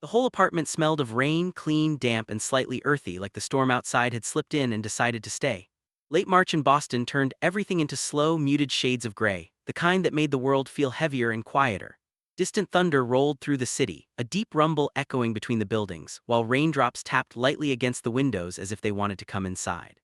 The whole apartment smelled of rain, clean, damp, and slightly earthy, like the storm outside had slipped in and decided to stay. Late March in Boston turned everything into slow, muted shades of gray, the kind that made the world feel heavier and quieter. Distant thunder rolled through the city, a deep rumble echoing between the buildings, while raindrops tapped lightly against the windows as if they wanted to come inside.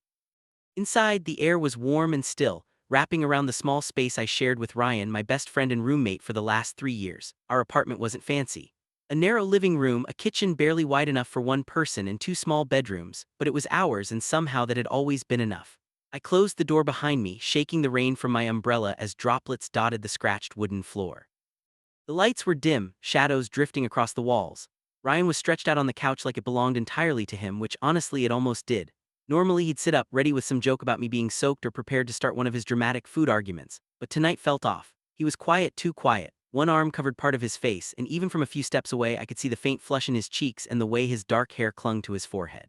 Inside, the air was warm and still, wrapping around the small space I shared with Ryan, my best friend and roommate for the last 3 years. Our apartment wasn't fancy. A narrow living room, a kitchen barely wide enough for one person, and two small bedrooms, but it was ours, and somehow that had always been enough. I closed the door behind me, shaking the rain from my umbrella as droplets dotted the scratched wooden floor. The lights were dim, shadows drifting across the walls. Ryan was stretched out on the couch like it belonged entirely to him, which honestly it almost did. Normally he'd sit up, ready with some joke about me being soaked or prepared to start one of his dramatic food arguments, but tonight felt off. He was quiet, too quiet. One arm covered part of his face, and even from a few steps away I could see the faint flush in his cheeks and the way his dark hair clung to his forehead.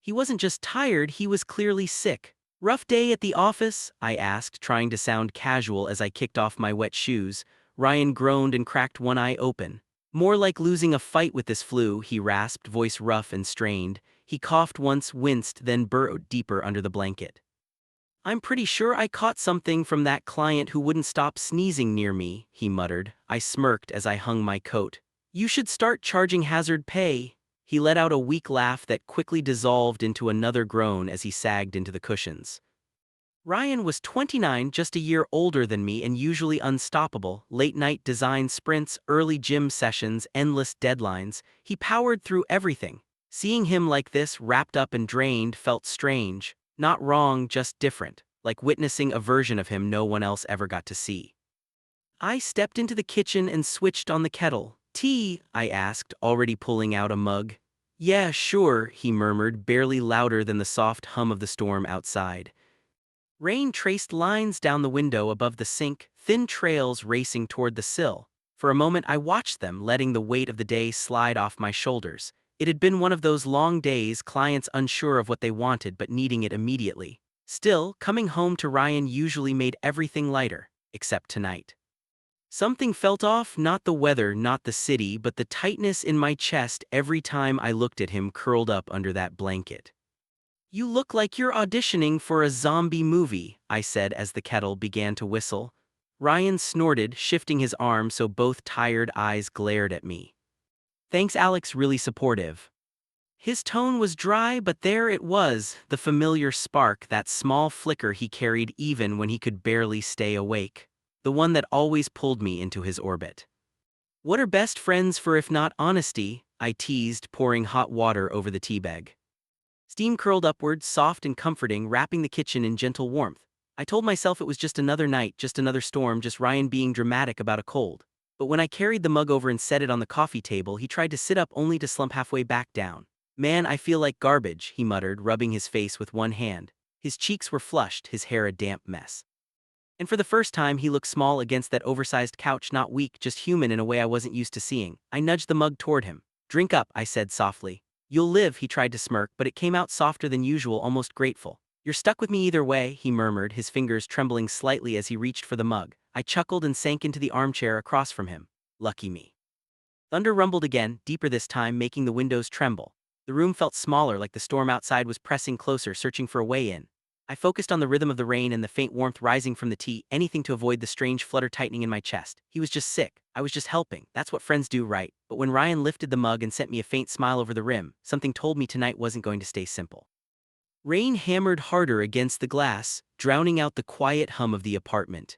He wasn't just tired, he was clearly sick. "Rough day at the office?" I asked, trying to sound casual as I kicked off my wet shoes. Ryan groaned and cracked one eye open. "More like losing a fight with this flu," he rasped, voice rough and strained. He coughed once, winced, then burrowed deeper under the blanket. "I'm pretty sure I caught something from that client who wouldn't stop sneezing near me," he muttered. I smirked as I hung my coat. "You should start charging hazard pay." He let out a weak laugh that quickly dissolved into another groan as he sagged into the cushions. Ryan was 29, just a year older than me and usually unstoppable. Late-night design sprints, early gym sessions, endless deadlines. He powered through everything. Seeing him like this, wrapped up and drained, felt strange. Not wrong, just different, like witnessing a version of him no one else ever got to see. I stepped into the kitchen and switched on the kettle. "Tea?" I asked, already pulling out a mug. "Yeah, sure," he murmured, barely louder than the soft hum of the storm outside. Rain traced lines down the window above the sink, thin trails racing toward the sill. For a moment I watched them, letting the weight of the day slide off my shoulders. It had been one of those long days, clients unsure of what they wanted but needing it immediately. Still, coming home to Ryan usually made everything lighter, except tonight. Something felt off, not the weather, not the city, but the tightness in my chest every time I looked at him curled up under that blanket. "You look like you're auditioning for a zombie movie," I said as the kettle began to whistle. Ryan snorted, shifting his arm so both tired eyes glared at me. "Thanks, Alex, really supportive." His tone was dry, but there it was, the familiar spark, that small flicker he carried even when he could barely stay awake. The one that always pulled me into his orbit. "What are best friends for if not honesty?" I teased, pouring hot water over the teabag. Steam curled upward, soft and comforting, wrapping the kitchen in gentle warmth. I told myself it was just another night, just another storm, just Ryan being dramatic about a cold. But when I carried the mug over and set it on the coffee table, he tried to sit up only to slump halfway back down. "Man, I feel like garbage," he muttered, rubbing his face with one hand. His cheeks were flushed, his hair a damp mess. And for the first time he looked small against that oversized couch, not weak, just human in a way I wasn't used to seeing. I nudged the mug toward him. "Drink up," I said softly. "You'll live," he tried to smirk, but it came out softer than usual, almost grateful. "You're stuck with me either way," he murmured, his fingers trembling slightly as he reached for the mug. I chuckled and sank into the armchair across from him. Lucky me. Thunder rumbled again, deeper this time, making the windows tremble. The room felt smaller, like the storm outside was pressing closer, searching for a way in. I focused on the rhythm of the rain and the faint warmth rising from the tea, anything to avoid the strange flutter tightening in my chest. He was just sick. I was just helping. That's what friends do, right? But when Ryan lifted the mug and sent me a faint smile over the rim, something told me tonight wasn't going to stay simple. Rain hammered harder against the glass, drowning out the quiet hum of the apartment.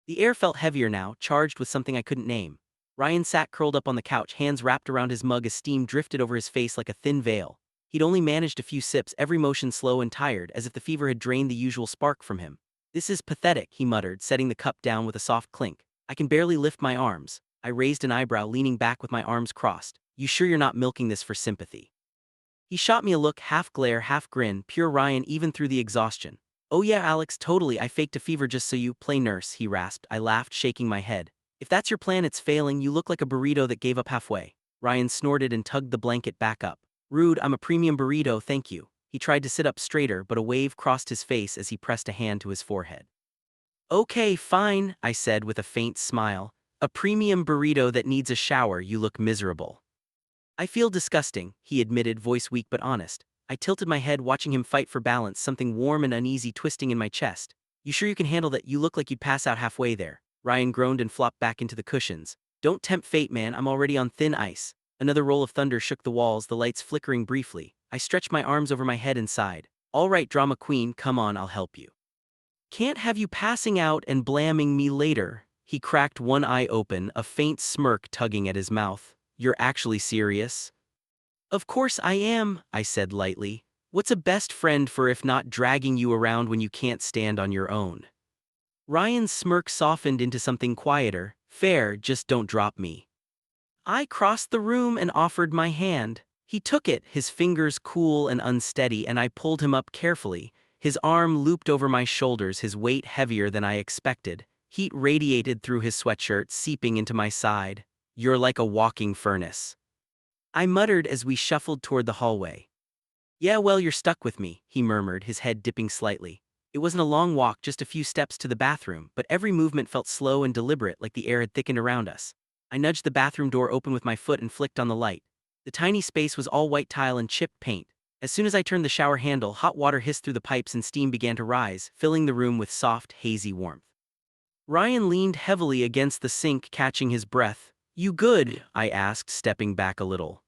The air felt heavier now, charged with something I couldn't name. Ryan sat curled up on the couch, hands wrapped around his mug as steam drifted over his face like a thin veil. He'd only managed a few sips, every motion slow and tired, as if the fever had drained the usual spark from him. "This is pathetic," he muttered, setting the cup down with a soft clink. "I can barely lift my arms." I raised an eyebrow, leaning back with my arms crossed. "You sure you're not milking this for sympathy?" He shot me a look, half glare, half grin, pure Ryan even through the exhaustion. "Oh yeah, Alex, totally, I faked a fever just so you play nurse," he rasped. I laughed, shaking my head. "If that's your plan, it's failing. You look like a burrito that gave up halfway." Ryan snorted and tugged the blanket back up. "Rude, I'm a premium burrito, thank you." He tried to sit up straighter, but a wave crossed his face as he pressed a hand to his forehead. "Okay, fine," I said with a faint smile. "A premium burrito that needs a shower, you look miserable." I feel disgusting, he admitted, voice weak but honest. I tilted my head watching him fight for balance, something warm and uneasy twisting in my chest. You sure you can handle that? You look like you'd pass out halfway there. Ryan groaned and flopped back into the cushions. Don't tempt fate, man, I'm already on thin ice. Another roll of thunder shook the walls, the lights flickering briefly. I stretched my arms over my head and sighed. All right, drama queen, come on, I'll help you. Can't have you passing out and blamming me later. He cracked one eye open, a faint smirk tugging at his mouth. You're actually serious? Of course I am, I said lightly. What's a best friend for if not dragging you around when you can't stand on your own? Ryan's smirk softened into something quieter. Fair, just don't drop me. I crossed the room and offered my hand. He took it, his fingers cool and unsteady, and I pulled him up carefully. His arm looped over my shoulders, his weight heavier than I expected. Heat radiated through his sweatshirt, seeping into my side. You're like a walking furnace, I muttered as we shuffled toward the hallway. Yeah, well, you're stuck with me, he murmured, his head dipping slightly. It wasn't a long walk, just a few steps to the bathroom, but every movement felt slow and deliberate, like the air had thickened around us. I nudged the bathroom door open with my foot and flicked on the light. The tiny space was all white tile and chipped paint. As soon as I turned the shower handle, hot water hissed through the pipes and steam began to rise, filling the room with soft, hazy warmth. Ryan leaned heavily against the sink, catching his breath. You good? I asked, stepping back a little.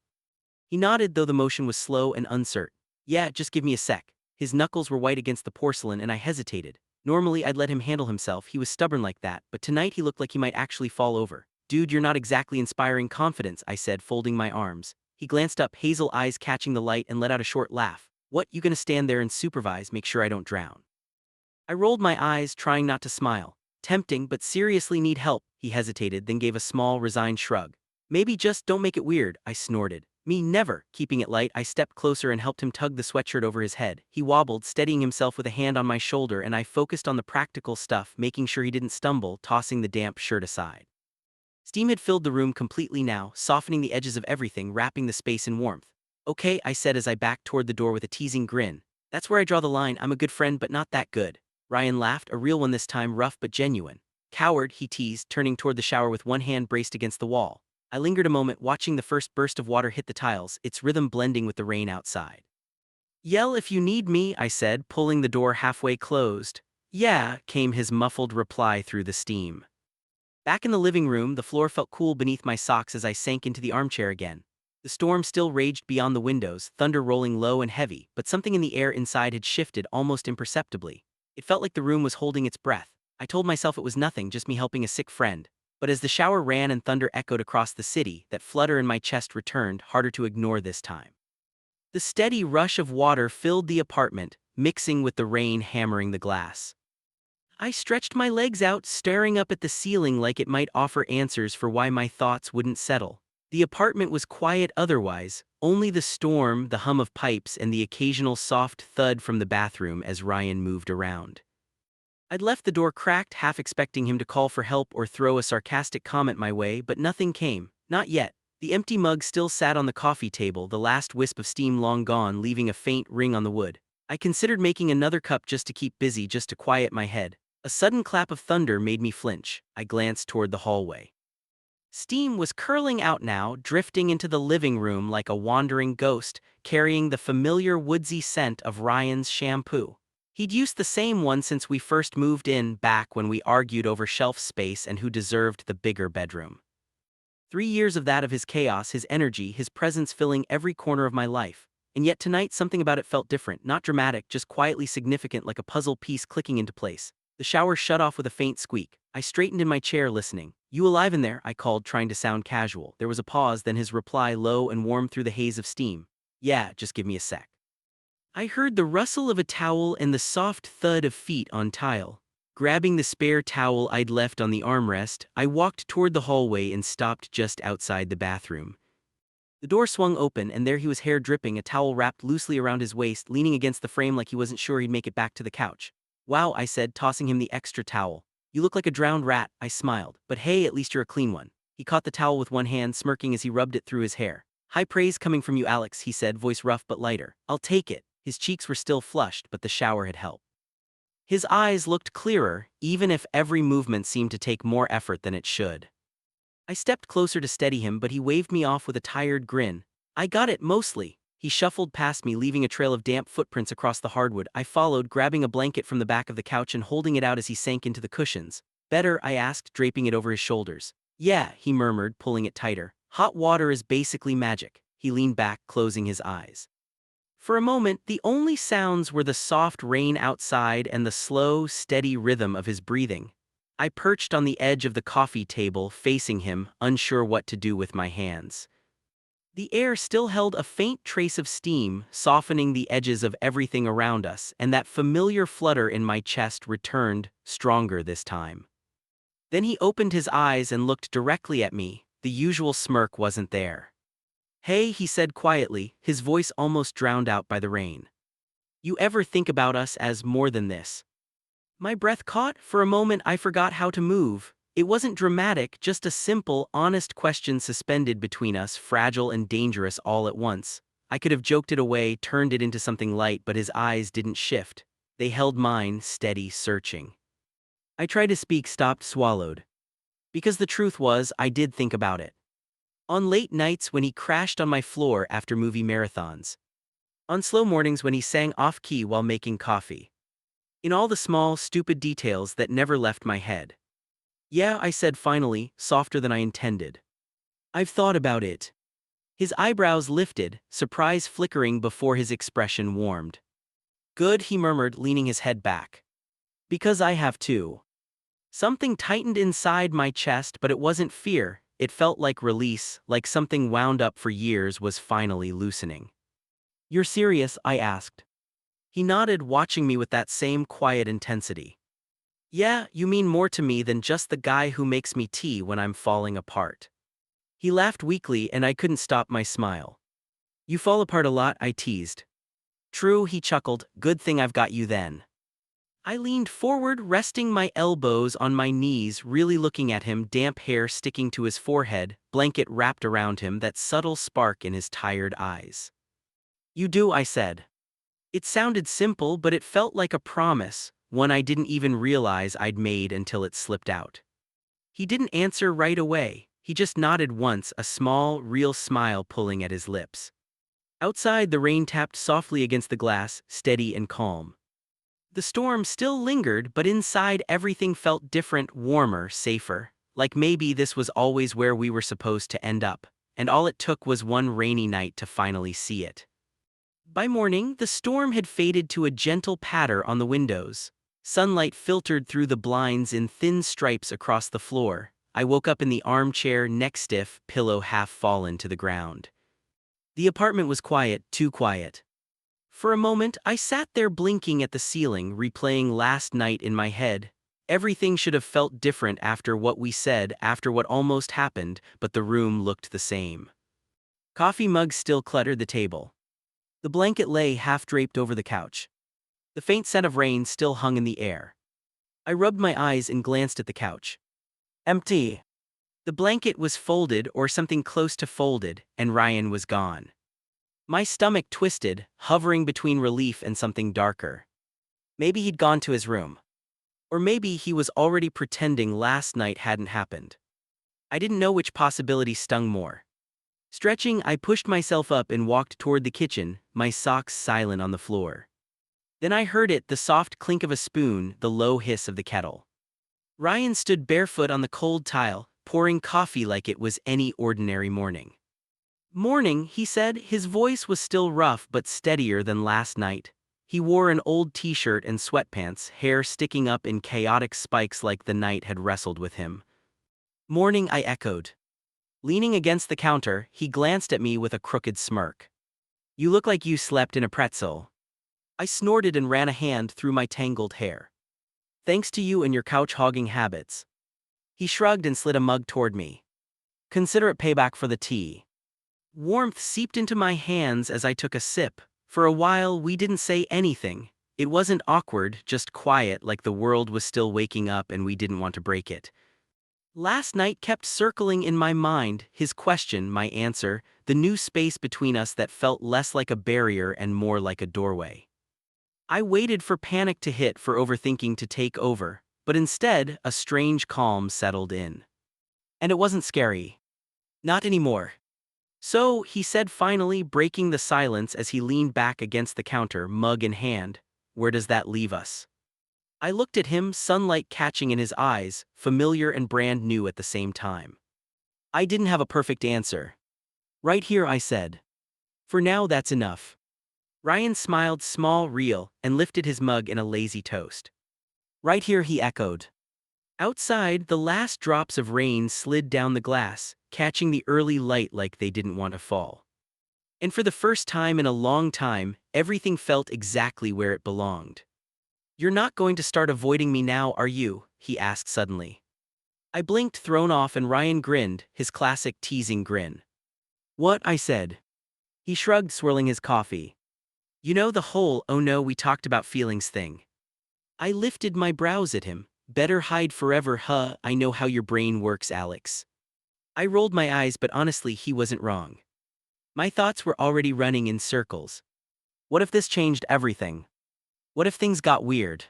He nodded, though the motion was slow and uncertain. Yeah, just give me a sec. His knuckles were white against the porcelain and I hesitated. Normally I'd let him handle himself, he was stubborn like that, but tonight he looked like he might actually fall over. Dude, you're not exactly inspiring confidence, I said, folding my arms. He glanced up, hazel eyes catching the light, and let out a short laugh. What, you gonna stand there and supervise, make sure I don't drown? I rolled my eyes, trying not to smile. Tempting, but seriously need help, he hesitated, then gave a small, resigned shrug. Maybe just don't make it weird, I snorted. Me never. Keeping it light, I stepped closer and helped him tug the sweatshirt over his head. He wobbled, steadying himself with a hand on my shoulder, and I focused on the practical stuff, making sure he didn't stumble, tossing the damp shirt aside. Steam had filled the room completely now, softening the edges of everything, wrapping the space in warmth. Okay, I said as I backed toward the door with a teasing grin. That's where I draw the line. I'm a good friend, but not that good. Ryan laughed, a real one this time, rough but genuine. Coward, he teased, turning toward the shower with one hand braced against the wall. I lingered a moment, watching the first burst of water hit the tiles, its rhythm blending with the rain outside. Yell if you need me, I said, pulling the door halfway closed. Yeah, came his muffled reply through the steam. Back in the living room, the floor felt cool beneath my socks as I sank into the armchair again. The storm still raged beyond the windows, thunder rolling low and heavy, but something in the air inside had shifted almost imperceptibly. It felt like the room was holding its breath. I told myself it was nothing, just me helping a sick friend. But as the shower ran and thunder echoed across the city, that flutter in my chest returned, harder to ignore this time. The steady rush of water filled the apartment, mixing with the rain hammering the glass. I stretched my legs out, staring up at the ceiling like it might offer answers for why my thoughts wouldn't settle. The apartment was quiet otherwise, only the storm, the hum of pipes, and the occasional soft thud from the bathroom as Ryan moved around. I'd left the door cracked, half expecting him to call for help or throw a sarcastic comment my way, but nothing came. Not yet. The empty mug still sat on the coffee table, the last wisp of steam long gone, leaving a faint ring on the wood. I considered making another cup just to keep busy, just to quiet my head. A sudden clap of thunder made me flinch. I glanced toward the hallway. Steam was curling out now, drifting into the living room like a wandering ghost, carrying the familiar woodsy scent of Ryan's shampoo. He'd used the same one since we first moved in, back when we argued over shelf space and who deserved the bigger bedroom. 3 years of that, of his chaos, his energy, his presence filling every corner of my life. And yet tonight something about it felt different, not dramatic, just quietly significant, like a puzzle piece clicking into place. The shower shut off with a faint squeak. I straightened in my chair, listening. You alive in there? I called, trying to sound casual. There was a pause, then his reply, low and warm through the haze of steam. Yeah, just give me a sec. I heard the rustle of a towel and the soft thud of feet on tile. Grabbing the spare towel I'd left on the armrest, I walked toward the hallway and stopped just outside the bathroom. The door swung open, and there he was, hair dripping, a towel wrapped loosely around his waist, leaning against the frame like he wasn't sure he'd make it back to the couch. Wow, I said, tossing him the extra towel. You look like a drowned rat, I smiled. But hey, at least you're a clean one. He caught the towel with one hand, smirking as he rubbed it through his hair. High praise coming from you, Alex, he said, voice rough but lighter. I'll take it. His cheeks were still flushed, but the shower had helped. His eyes looked clearer, even if every movement seemed to take more effort than it should. I stepped closer to steady him, but he waved me off with a tired grin. I got it mostly. He shuffled past me, leaving a trail of damp footprints across the hardwood. I followed, grabbing a blanket from the back of the couch and holding it out as he sank into the cushions. Better, I asked, draping it over his shoulders. Yeah, he murmured, pulling it tighter. Hot water is basically magic. He leaned back, closing his eyes. For a moment, the only sounds were the soft rain outside and the slow, steady rhythm of his breathing. I perched on the edge of the coffee table, facing him, unsure what to do with my hands. The air still held a faint trace of steam, softening the edges of everything around us, and that familiar flutter in my chest returned, stronger this time. Then he opened his eyes and looked directly at me. The usual smirk wasn't there. Hey, he said quietly, his voice almost drowned out by the rain. You ever think about us as more than this? My breath caught. For a moment I forgot how to move. It wasn't dramatic, just a simple, honest question suspended between us, fragile and dangerous all at once. I could have joked it away, turned it into something light, but his eyes didn't shift. They held mine, steady, searching. I tried to speak, stopped, swallowed. Because the truth was, I did think about it. On late nights when he crashed on my floor after movie marathons. On slow mornings when he sang off-key while making coffee. In all the small, stupid details that never left my head. Yeah, I said finally, softer than I intended. I've thought about it. His eyebrows lifted, surprise flickering before his expression warmed. Good, he murmured, leaning his head back. Because I have too. Something tightened inside my chest, but it wasn't fear. It felt like release, like something wound up for years was finally loosening. You're serious? I asked. He nodded, watching me with that same quiet intensity. Yeah, you mean more to me than just the guy who makes me tea when I'm falling apart. He laughed weakly and I couldn't stop my smile. You fall apart a lot, I teased. True, he chuckled, good thing I've got you then. I leaned forward, resting my elbows on my knees, really looking at him, damp hair sticking to his forehead, blanket wrapped around him, that subtle spark in his tired eyes. You do, I said. It sounded simple, but it felt like a promise, one I didn't even realize I'd made until it slipped out. He didn't answer right away. He just nodded once, a small, real smile pulling at his lips. Outside, the rain tapped softly against the glass, steady and calm. The storm still lingered, but inside everything felt different, warmer, safer, like maybe this was always where we were supposed to end up, and all it took was one rainy night to finally see it. By morning, the storm had faded to a gentle patter on the windows. Sunlight filtered through the blinds in thin stripes across the floor. I woke up in the armchair, neck stiff, pillow half fallen to the ground. The apartment was quiet, too quiet. For a moment, I sat there blinking at the ceiling, replaying last night in my head. Everything should have felt different after what we said, after what almost happened, but the room looked the same. Coffee mugs still cluttered the table. The blanket lay half-draped over the couch. The faint scent of rain still hung in the air. I rubbed my eyes and glanced at the couch. Empty. The blanket was folded, or something close to folded, and Ryan was gone. My stomach twisted, hovering between relief and something darker. Maybe he'd gone to his room. Or maybe he was already pretending last night hadn't happened. I didn't know which possibility stung more. Stretching, I pushed myself up and walked toward the kitchen, my socks silent on the floor. Then I heard it, the soft clink of a spoon, the low hiss of the kettle. Ryan stood barefoot on the cold tile, pouring coffee like it was any ordinary morning. Morning, he said, his voice was still rough but steadier than last night. He wore an old t-shirt and sweatpants, hair sticking up in chaotic spikes like the night had wrestled with him. Morning, I echoed. Leaning against the counter, he glanced at me with a crooked smirk. You look like you slept in a pretzel. I snorted and ran a hand through my tangled hair. Thanks to you and your couch-hogging habits. He shrugged and slid a mug toward me. Consider it payback for the tea. Warmth seeped into my hands as I took a sip. For a while, we didn't say anything. It wasn't awkward, just quiet, like the world was still waking up and we didn't want to break it. Last night kept circling in my mind, his question, my answer, the new space between us that felt less like a barrier and more like a doorway. I waited for panic to hit, for overthinking to take over, but instead, a strange calm settled in. And it wasn't scary. Not anymore. So, he said finally, breaking the silence as he leaned back against the counter, mug in hand, where does that leave us? I looked at him, sunlight catching in his eyes, familiar and brand new at the same time. I didn't have a perfect answer. Right here, I said. For now, that's enough. Ryan smiled, small, real, and lifted his mug in a lazy toast. Right here, he echoed. Outside, the last drops of rain slid down the glass, catching the early light like they didn't want to fall. And for the first time in a long time, everything felt exactly where it belonged. You're not going to start avoiding me now, are you? He asked suddenly. I blinked, thrown off, and Ryan grinned, his classic teasing grin. What? I said. He shrugged, swirling his coffee. You know the whole, oh no, we talked about feelings thing. I lifted my brows at him. Better hide forever, huh? I know how your brain works, Alex. I rolled my eyes, but honestly, he wasn't wrong. My thoughts were already running in circles. What if this changed everything? What if things got weird?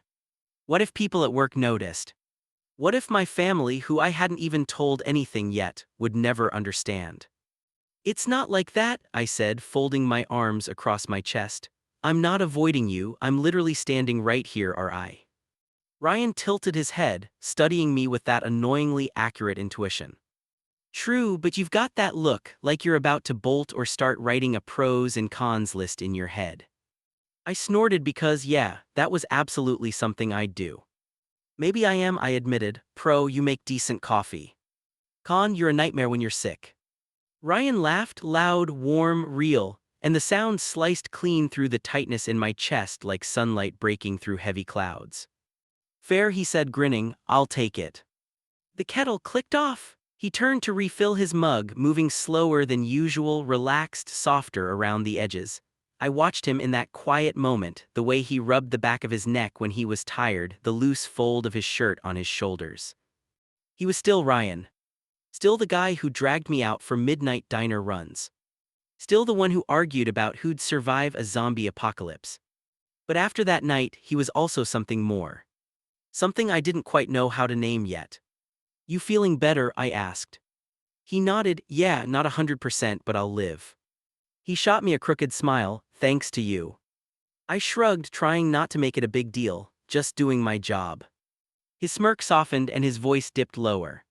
What if people at work noticed? What if my family, who I hadn't even told anything yet, would never understand? It's not like that, I said, folding my arms across my chest. I'm not avoiding you, I'm literally standing right here, are I? Ryan tilted his head, studying me with that annoyingly accurate intuition. True, but you've got that look, like you're about to bolt or start writing a pros and cons list in your head. I snorted because, yeah, that was absolutely something I'd do. Maybe I am, I admitted. Pro, you make decent coffee. Con, you're a nightmare when you're sick. Ryan laughed, loud, warm, real, and the sound sliced clean through the tightness in my chest like sunlight breaking through heavy clouds. Fair, he said, grinning, I'll take it. The kettle clicked off. He turned to refill his mug, moving slower than usual, relaxed, softer around the edges. I watched him in that quiet moment, the way he rubbed the back of his neck when he was tired, the loose fold of his shirt on his shoulders. He was still Ryan. Still the guy who dragged me out for midnight diner runs. Still the one who argued about who'd survive a zombie apocalypse. But after that night, he was also something more. Something I didn't quite know how to name yet. You feeling better? I asked. He nodded, yeah, not 100%, but I'll live. He shot me a crooked smile, thanks to you. I shrugged, trying not to make it a big deal, just doing my job. His smirk softened and his voice dipped lower.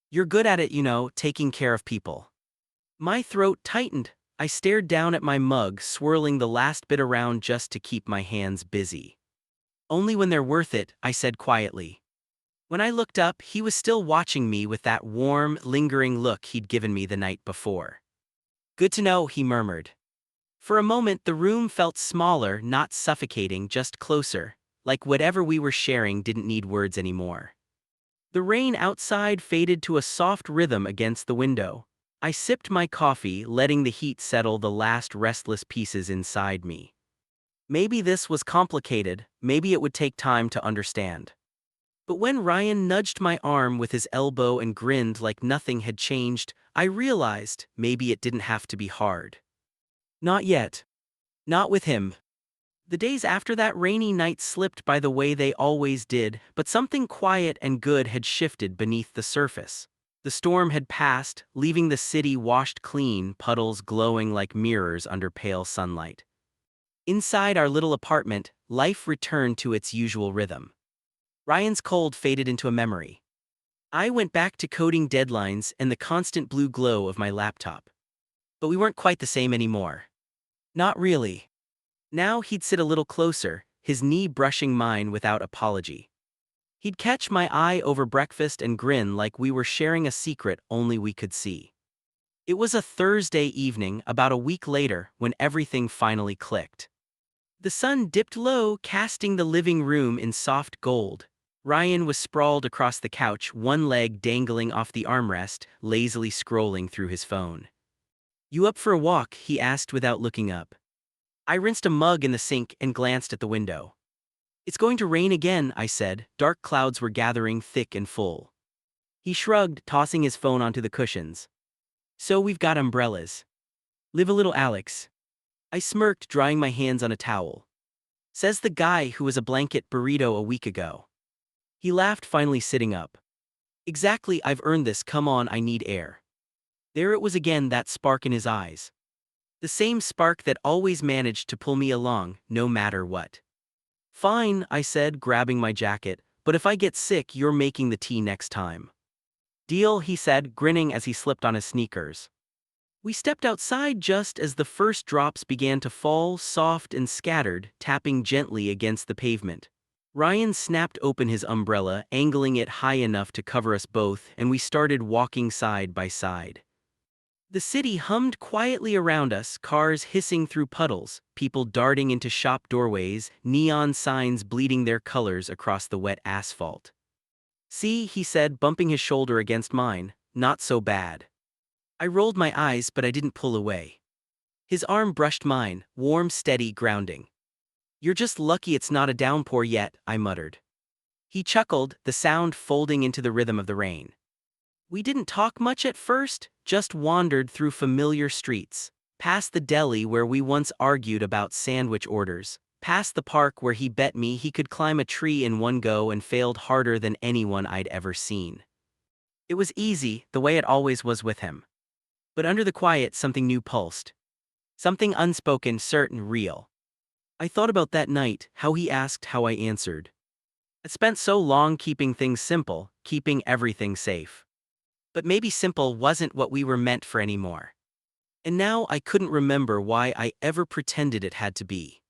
You're good at it, you know, taking care of people. My throat tightened. I stared down at my mug, swirling the last bit around just to keep my hands busy. Only when they're worth it, I said quietly. When I looked up, he was still watching me with that warm, lingering look he'd given me the night before. Good to know, he murmured. For a moment, the room felt smaller, not suffocating, just closer, like whatever we were sharing didn't need words anymore. The rain outside faded to a soft rhythm against the window. I sipped my coffee, letting the heat settle the last restless pieces inside me. Maybe this was complicated, maybe it would take time to understand. But when Ryan nudged my arm with his elbow and grinned like nothing had changed, I realized maybe it didn't have to be hard. Not yet. Not with him. The days after that rainy night slipped by the way they always did, but something quiet and good had shifted beneath the surface. The storm had passed, leaving the city washed clean, puddles glowing like mirrors under pale sunlight. Inside our little apartment, life returned to its usual rhythm. Ryan's cold faded into a memory. I went back to coding deadlines and the constant blue glow of my laptop. But we weren't quite the same anymore. Not really. Now he'd sit a little closer, his knee brushing mine without apology. He'd catch my eye over breakfast and grin like we were sharing a secret only we could see. It was a Thursday evening, about a week later, when everything finally clicked. The sun dipped low, casting the living room in soft gold. Ryan was sprawled across the couch, one leg dangling off the armrest, lazily scrolling through his phone. You up for a walk? He asked without looking up. I rinsed a mug in the sink and glanced at the window. It's going to rain again, I said. Dark clouds were gathering thick and full. He shrugged, tossing his phone onto the cushions. So we've got umbrellas. Live a little, Alex. I smirked, drying my hands on a towel. Says the guy who was a blanket burrito a week ago. He laughed, finally sitting up. Exactly, I've earned this, come on, I need air. There it was again, that spark in his eyes. The same spark that always managed to pull me along, no matter what. "Fine," I said, grabbing my jacket, "but if I get sick, you're making the tea next time." "Deal," he said, grinning as he slipped on his sneakers. We stepped outside just as the first drops began to fall, soft and scattered, tapping gently against the pavement. Ryan snapped open his umbrella, angling it high enough to cover us both, and we started walking side by side. The city hummed quietly around us, cars hissing through puddles, people darting into shop doorways, neon signs bleeding their colors across the wet asphalt. "See," he said, bumping his shoulder against mine, "not so bad." I rolled my eyes, but I didn't pull away. His arm brushed mine, warm, steady, grounding. "You're just lucky it's not a downpour yet," I muttered. He chuckled, the sound folding into the rhythm of the rain. We didn't talk much at first, just wandered through familiar streets, past the deli where we once argued about sandwich orders, past the park where he bet me he could climb a tree in one go and failed harder than anyone I'd ever seen. It was easy, the way it always was with him. But under the quiet, something new pulsed. Something unspoken, certain, real. I thought about that night, how he asked, how I answered. I spent so long keeping things simple, keeping everything safe. But maybe simple wasn't what we were meant for anymore. And now I couldn't remember why I ever pretended it had to be.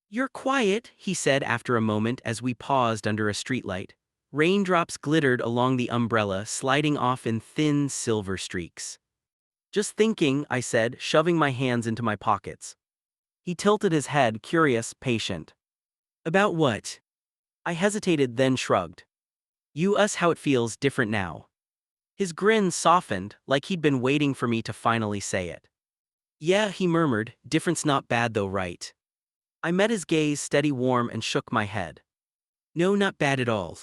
"You're quiet," he said after a moment as we paused under a streetlight. Raindrops glittered along the umbrella, sliding off in thin silver streaks. "Just thinking," I said, shoving my hands into my pockets. He tilted his head, curious, patient. "About what?" I hesitated, then shrugged. "You, us, how it feels different now." His grin softened, like he'd been waiting for me to finally say it. "Yeah," he murmured, "different's not bad though, right?" I met his gaze, steady, warm, and shook my head. "No, not bad at all."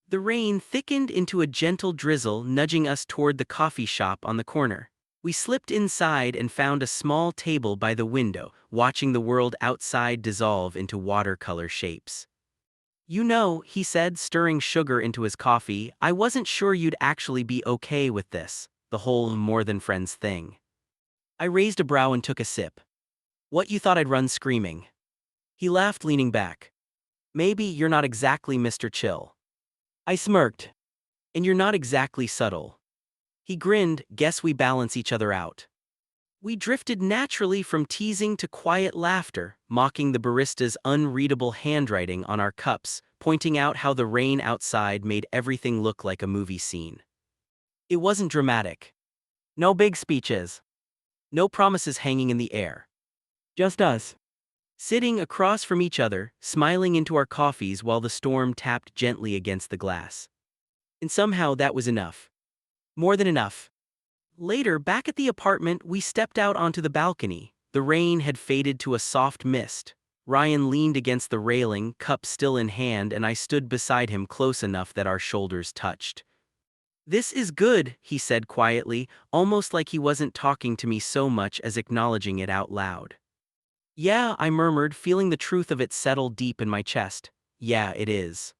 The rain thickened into a gentle drizzle, nudging us toward the coffee shop on the corner. We slipped inside and found a small table by the window, watching the world outside dissolve into watercolor shapes. "You know," he said, stirring sugar into his coffee, "I wasn't sure you'd actually be okay with this, the whole more than friends thing." I raised a brow and took a sip. "What, you thought I'd run screaming?" He laughed, leaning back. "Maybe you're not exactly Mr. Chill." I smirked. "And you're not exactly subtle." He grinned, "Guess we balance each other out." We drifted naturally from teasing to quiet laughter, mocking the barista's unreadable handwriting on our cups, pointing out how the rain outside made everything look like a movie scene. It wasn't dramatic. No big speeches. No promises hanging in the air. Just us. Sitting across from each other, smiling into our coffees while the storm tapped gently against the glass. And somehow that was enough. More than enough. Later, back at the apartment, we stepped out onto the balcony. The rain had faded to a soft mist. Ryan leaned against the railing, cup still in hand, and I stood beside him close enough that our shoulders touched. "This is good," he said quietly, almost like he wasn't talking to me so much as acknowledging it out loud. "Yeah," I murmured, feeling the truth of it settle deep in my chest. "Yeah, it is."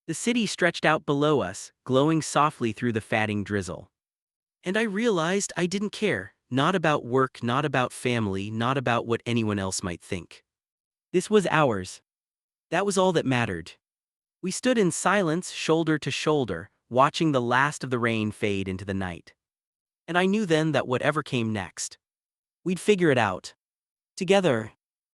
The city stretched out below us, glowing softly through the fatting drizzle. And I realized I didn't care, not about work, not about family, not about what anyone else might think. This was ours. That was all that mattered. We stood in silence, shoulder to shoulder, watching the last of the rain fade into the night. And I knew then that whatever came next, we'd figure it out. Together.